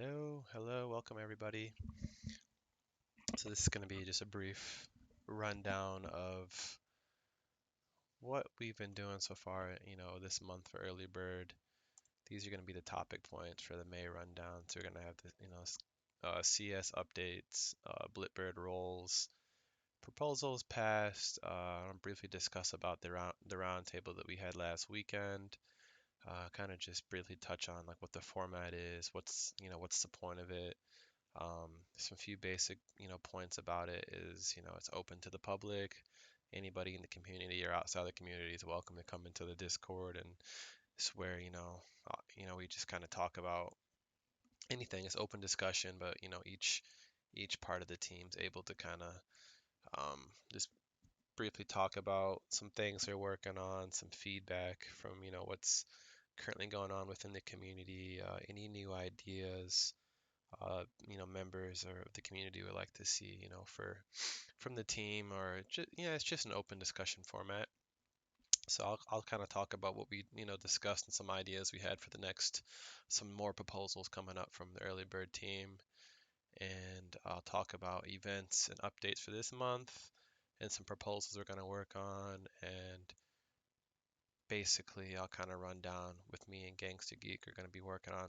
Hello, welcome everybody. So this is going to be just a brief rundown of what we've been doing so far, this month for early bird. These are going to be the topic points for the May rundown. So we're going to have CS updates, Blipbird roles, proposals passed. I'll briefly discuss about the roundtable that we had last weekend. Kind of just briefly touch on like what the format is, what's the point of it. Some few basic, points about it is, it's open to the public. Anybody in the community or outside the community is welcome to come into the Discord, and it's where, we just kind of talk about anything. It's open discussion, but each part of the team's able to kind of just briefly talk about some things they're working on, some feedback from, what's currently going on within the community, any new ideas members or the community would like to see, for from the team, or just, yeah, it's just an open discussion format. So I'll kind of talk about what we, discussed and some ideas we had for the next, some more proposals coming up from the early bird team. And I'll talk about events and updates for this month and some proposals we're going to work on. And basically, I'll kind of run down with me and Gangsta Geek are going to be working on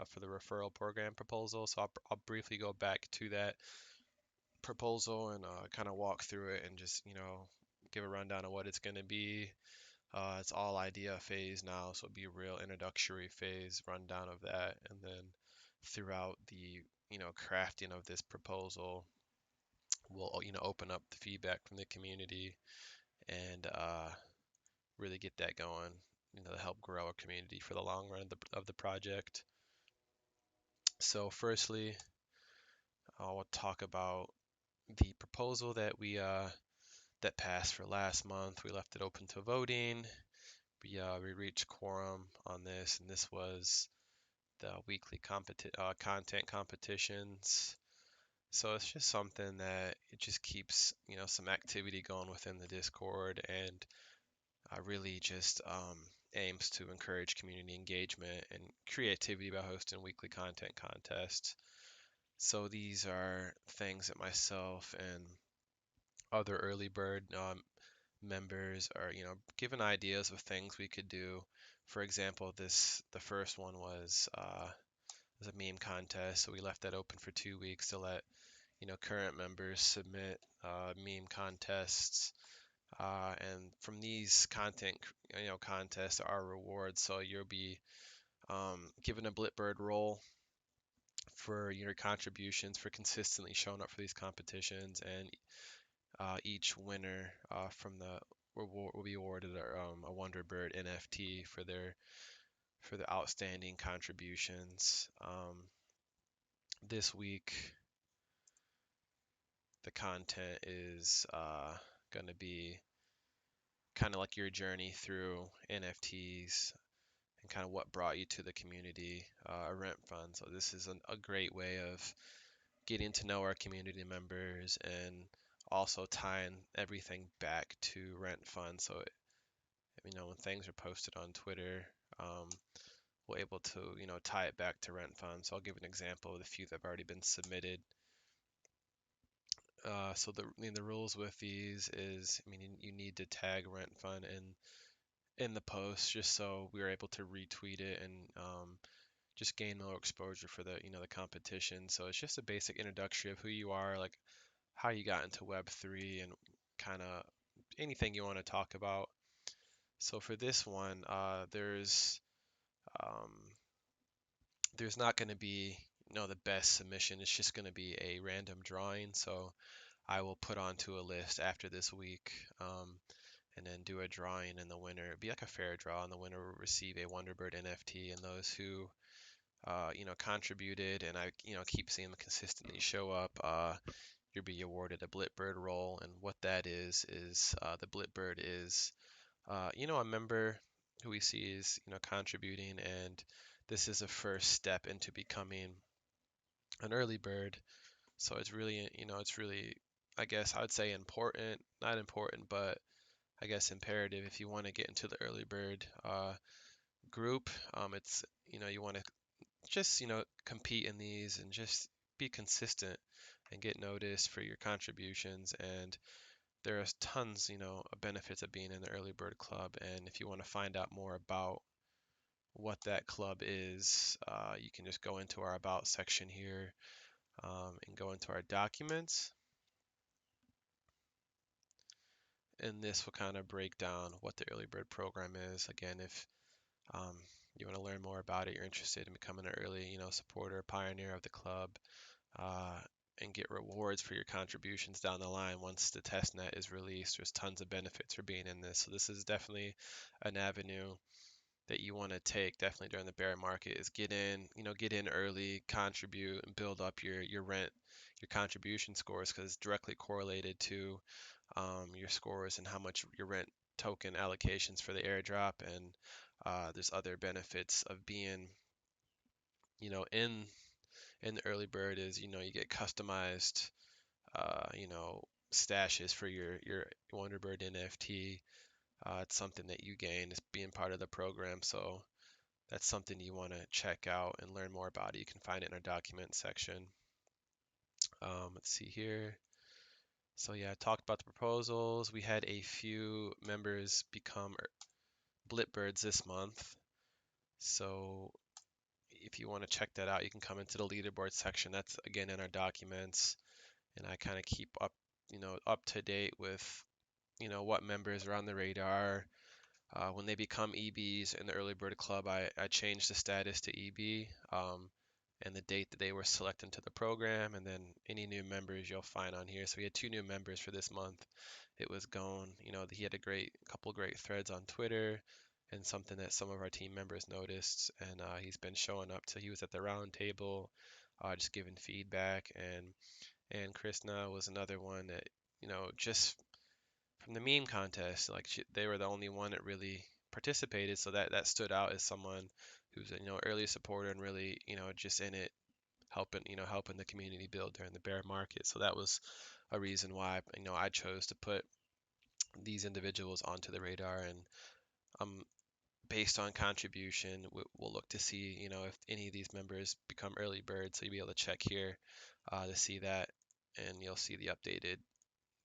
for the referral program proposal. So I'll briefly go back to that proposal and kind of walk through it and just, give a rundown of what it's going to be. It's all idea phase now, so it'll be a real introductory phase rundown of that. And then throughout the, crafting of this proposal, we'll, open up the feedback from the community and really get that going, to help grow a community for the long run of the project. So firstly, I'll talk about the proposal that we that passed for last month. We left it open to voting. We reached quorum on this, and this was the weekly content competitions. So it's just something that it just keeps, some activity going within the Discord, and really just aims to encourage community engagement and creativity by hosting weekly content contests. So these are things that myself and other early bird members are, given ideas of things we could do. For example, the first one was a meme contest, so we left that open for 2 weeks to let, current members submit meme contests. And from these contests are rewards. So you'll be given a Blipbird role for your contributions for consistently showing up for these competitions, and each winner from the will be awarded a Wonderbird NFT for the outstanding contributions. This week, the content is going to be kind of like your journey through NFTs and kind of what brought you to the community, a rent fund. So this is a great way of getting to know our community members and also tying everything back to rent fund. So, when things are posted on Twitter, um, we're able to, tie it back to rent fund. So I'll give an example of the few that have already been submitted. So the rules with these is, you need to tag rent fund in the post just so we are able to retweet it and just gain more exposure for the competition. So it's just a basic introduction of who you are, like how you got into Web3 and kind of anything you want to talk about. So for this one, um, there's not going to be the best submission. It's just going to be a random drawing. So I will put onto a list after this week, and then do a drawing, and the winner, it'd be like a fair draw, and the winner will receive a Wonderbird NFT. And those who contributed, and I, keep seeing them consistently show up, you'll be awarded a Blipbird role. And what that is the Blipbird is, a member who we see is, contributing, and this is a first step into becoming an early bird. So it's really, I guess I would say important, not important, but I guess imperative if you want to get into the early bird group. It's, you want to just, compete in these and just be consistent and get noticed for your contributions. And there's tons, of benefits of being in the Early Bird Club. And if you want to find out more about what that club is, you can just go into our About section here, and go into our documents. And this will kind of break down what the Early Bird program is. Again, if um, you want to learn more about it, you're interested in becoming an early, supporter, pioneer of the club, uh, and get rewards for your contributions down the line once the test net is released. There's tons of benefits for being in this. So this is definitely an avenue that you want to take definitely during the bear market, is get in early, contribute, and build up your rent, your contribution scores, because it's directly correlated to your scores and how much your rent token allocations for the airdrop. And there's other benefits of being, in the early bird is, you get customized, stashes for your Wonderbird NFT. It's something that you gain as being part of the program. So that's something you want to check out and learn more about. You can find it in our document section. Let's see here. So yeah, I talked about the proposals. We had a few members become Blip birds this month. So if you want to check that out, you can come into the leaderboard section. That's again in our documents. And I kind of keep up to date with, what members are on the radar. When they become EBs in the Early Bird Club, I changed the status to EB, and the date that they were selected into the program, and then any new members you'll find on here. So we had two new members for this month. It was Gone. He had a couple great threads on Twitter, and something that some of our team members noticed, and he's been showing up. He was at the Roundtable, just giving feedback, and Krishna was another one that, just from the meme contest, like they were the only one that really participated, so that stood out as someone who's a early supporter and really just in it helping the community build during the bear market. So that was a reason why I chose to put these individuals onto the radar. And based on contribution, we'll look to see if any of these members become early birds. So you'll be able to check here to see that, and you'll see the updated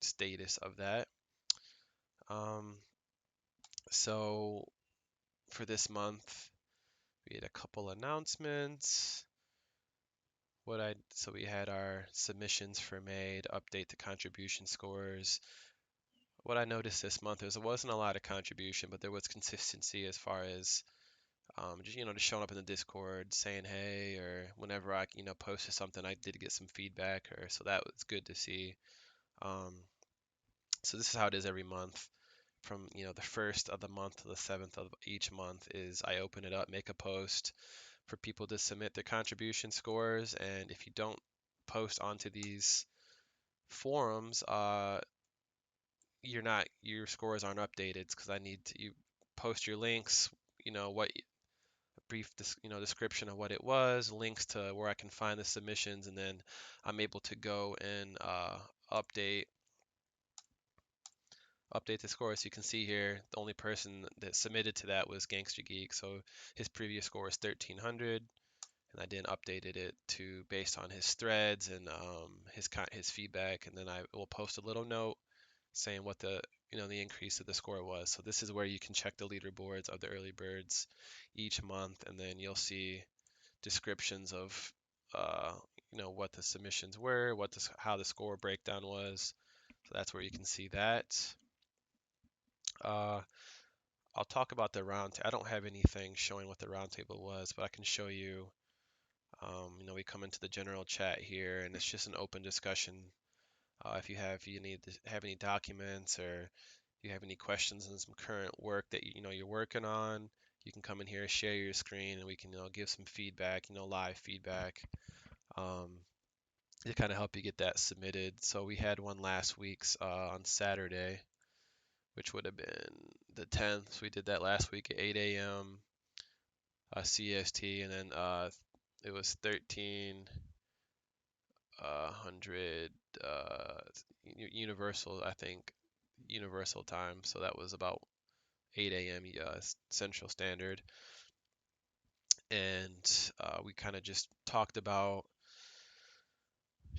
status of that. Um, so for this month, we had a couple announcements. So we had our submissions for May to update the contribution scores. What I noticed this month is there wasn't a lot of contribution, but there was consistency as far as just showing up in the Discord, saying hey, or whenever I posted something, I did get some feedback, or so that was good to see. Um, so this is how it is every month. From the first of the month to the seventh of each month is I open it up, make a post for people to submit their contribution scores, and if you don't post onto these forums, your scores aren't updated, because I need to you post your links, what brief description of what it was, links to where I can find the submissions, and then I'm able to go and update the score. So you can see here, the only person that submitted to that was Gangster Geek. So his previous score was 1300, and I then updated it to based on his threads and his feedback, and then I will post a little note saying what the increase of the score was. So this is where you can check the leaderboards of the early birds each month, and then you'll see descriptions of what the submissions were, how the score breakdown was. So that's where you can see that. Uh, I'll talk about the round. I don't have anything showing what the roundtable was, but I can show you. We come into the general chat here, and it's just an open discussion. If you need to have any documents, or you have any questions on some current work that you're working on, you can come in here, share your screen, and we can give some feedback, live feedback, to kind of help you get that submitted. So we had one last week's on Saturday, which would have been the 10th. So we did that last week at 8 a.m. CST, and then it was 1300 Universal, I think, Universal time. So that was about 8 a.m. Central Standard. and we kind of just talked about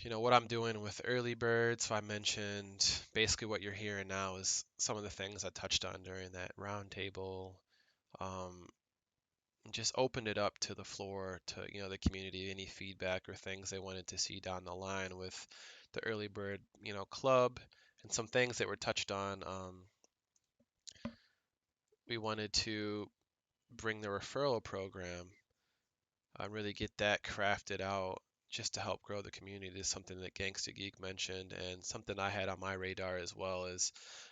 what I'm doing with early birds. So I mentioned basically what you're hearing now is some of the things I touched on during that roundtable. Um, just opened it up to the floor to the community, any feedback or things they wanted to see down the line with the early bird club, and some things that were touched on. We wanted to bring the referral program, really get that crafted out just to help grow the community. Is something that Gangsta Geek mentioned, and something I had on my radar as well is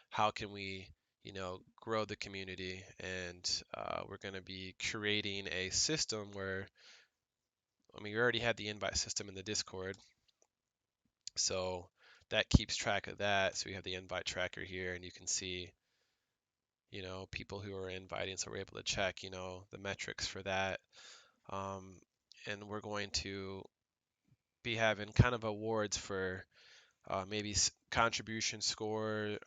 how can we, grow the community. And we're going to be creating a system where, I mean, we already had the invite system in the Discord, so that keeps track of that. So we have the invite tracker here, and you can see, people who are inviting, so we're able to check, the metrics for that. Um, and we're going to be having kind of awards for maybe contribution score,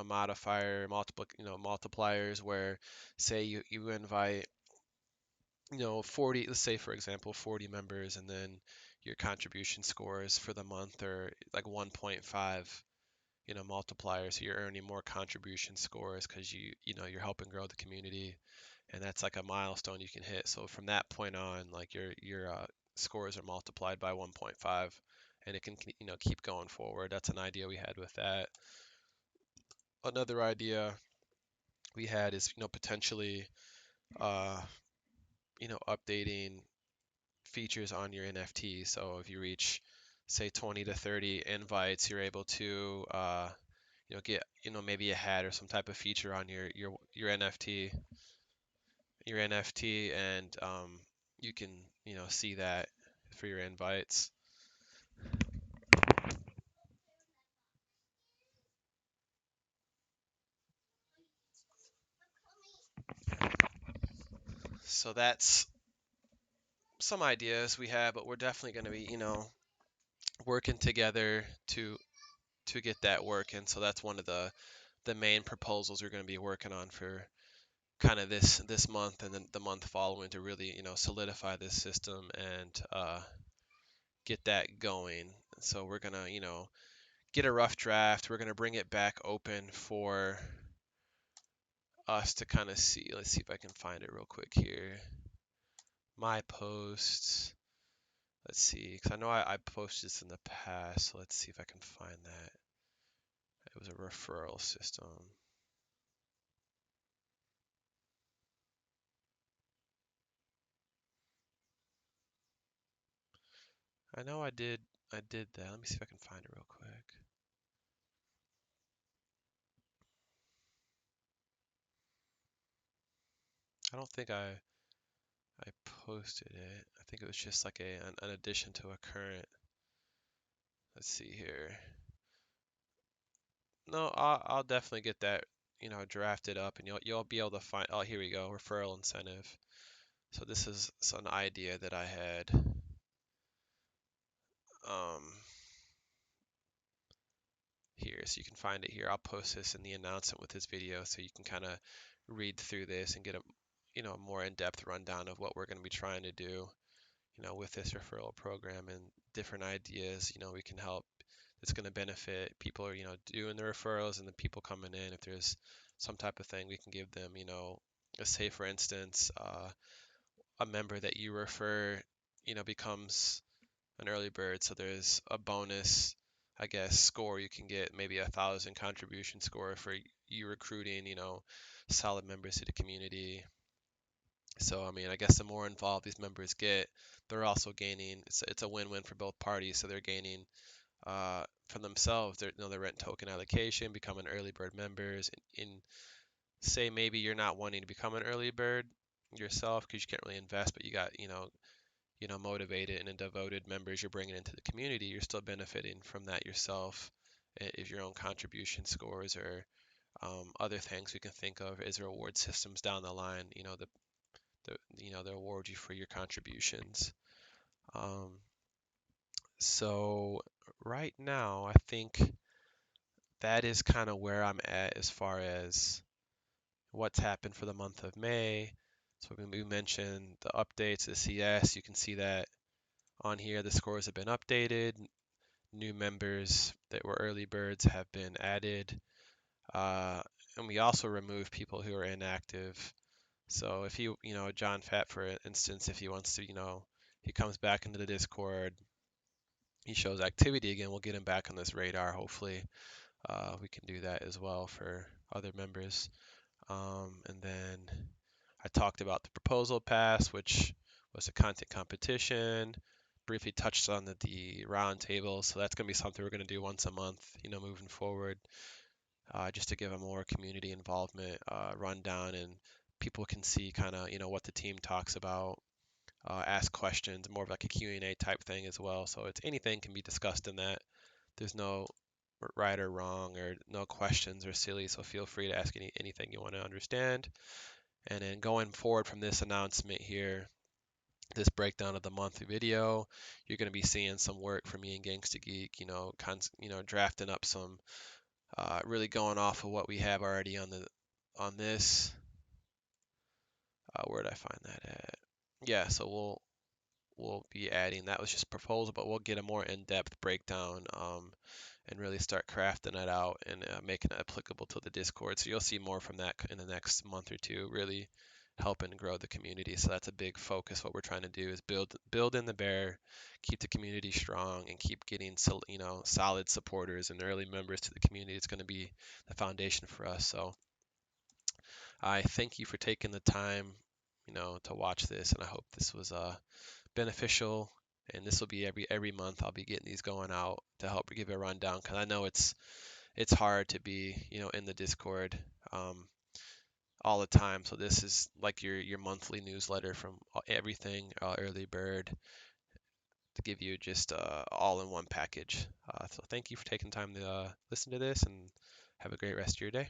modifier, multipliers, where say you invite, 40, let's say for example, 40 members, and then your contribution scores for the month are like 1.5, multipliers. So you're earning more contribution scores because you're helping grow the community, and that's like a milestone you can hit. So from that point on, like your scores are multiplied by 1.5, and it can keep going forward. That's an idea we had with that. Another idea we had is potentially uh, updating features on your NFT. So if you reach say 20 to 30 invites, you're able to get maybe a hat or some type of feature on your NFT, and you can see that for your invites. So that's some ideas we have, but we're definitely going to be working together to get that working. So that's one of the main proposals we're going to be working on for kind of this month and then the month following, to really solidify this system and get that going. So we're gonna get a rough draft. We're gonna bring it back open for us to kind of see. Let's see if I can find it real quick here. My posts. Let's see, because I know I posted this in the past. So let's see if I can find that. It was a referral system. I know I did that. Let me see if I can find it real quick. I don't think I posted it. I think it was just like an addition to a current. Let's see here. No, I'll definitely get that, drafted up, and you'll be able to find. Oh, here we go. Referral incentive. So this is an idea that I had. Um, Here, so you can find it here. I'll post this in the announcement with this video, so you can kind of read through this and get a, more in-depth rundown of what we're going to be trying to do, with this referral program, and different ideas, we can help that's going to benefit people who are, doing the referrals, and the people coming in. If there's some type of thing we can give them, let's say for instance, a member that you refer, becomes an early bird, so there's a bonus, I guess, score you can get, maybe 1,000 contribution score for you recruiting, solid members to the community. So, I mean, I guess the more involved these members get, they're also gaining. It's a win-win for both parties. So they're gaining for themselves. Their rent token allocation, becoming early bird members. In say maybe you're not wanting to become an early bird yourself because you can't really invest, but you got motivated and devoted members you're bringing into the community. You're still benefiting from that yourself. If your own contribution scores or other things we can think of as reward systems down the line, they award you for your contributions. Um, so right now, I think that is kind of where I'm at as far as what's happened for the month of May. So we mentioned the updates, the CS. You can see that on here the scores have been updated. New members that were early birds have been added. Uh, and we also remove people who are inactive. So if John Fat, for instance, if he wants to, he comes back into the Discord, he shows activity again, we'll get him back on this radar. Hopefully, we can do that as well for other members. And then I talked about the proposal pass, which was a content competition. Briefly touched on the roundtable, so that's going to be something we're going to do once a month, moving forward, just to give a more community involvement rundown, and people can see kind of what the team talks about, ask questions, more of like a Q&A type thing as well. So it's anything can be discussed in that. There's no right or wrong, or no questions are silly, so feel free to ask anything you want to understand. And then going forward from this announcement here, this breakdown of the monthly video, you're going to be seeing some work from me and Gangsta Geek, drafting up some, really going off of what we have already on this. Where did I find that at? Yeah, so we'll be adding, that was just proposal, but we'll get a more in-depth breakdown, and really start crafting it out and making it applicable to the Discord. So you'll see more from that in the next month or two, really helping grow the community. So that's a big focus. What we're trying to do is build in the bear, keep the community strong, and keep getting solid supporters and early members to the community. It's going to be the foundation for us. So I thank you for taking the time, to watch this, and I hope this was beneficial. And this will be every month. I'll be getting these going out to help give a rundown, because I know it's hard to be in the Discord all the time. So this is like your monthly newsletter from everything early bird, to give you just all in one package. So thank you for taking time to listen to this, and have a great rest of your day.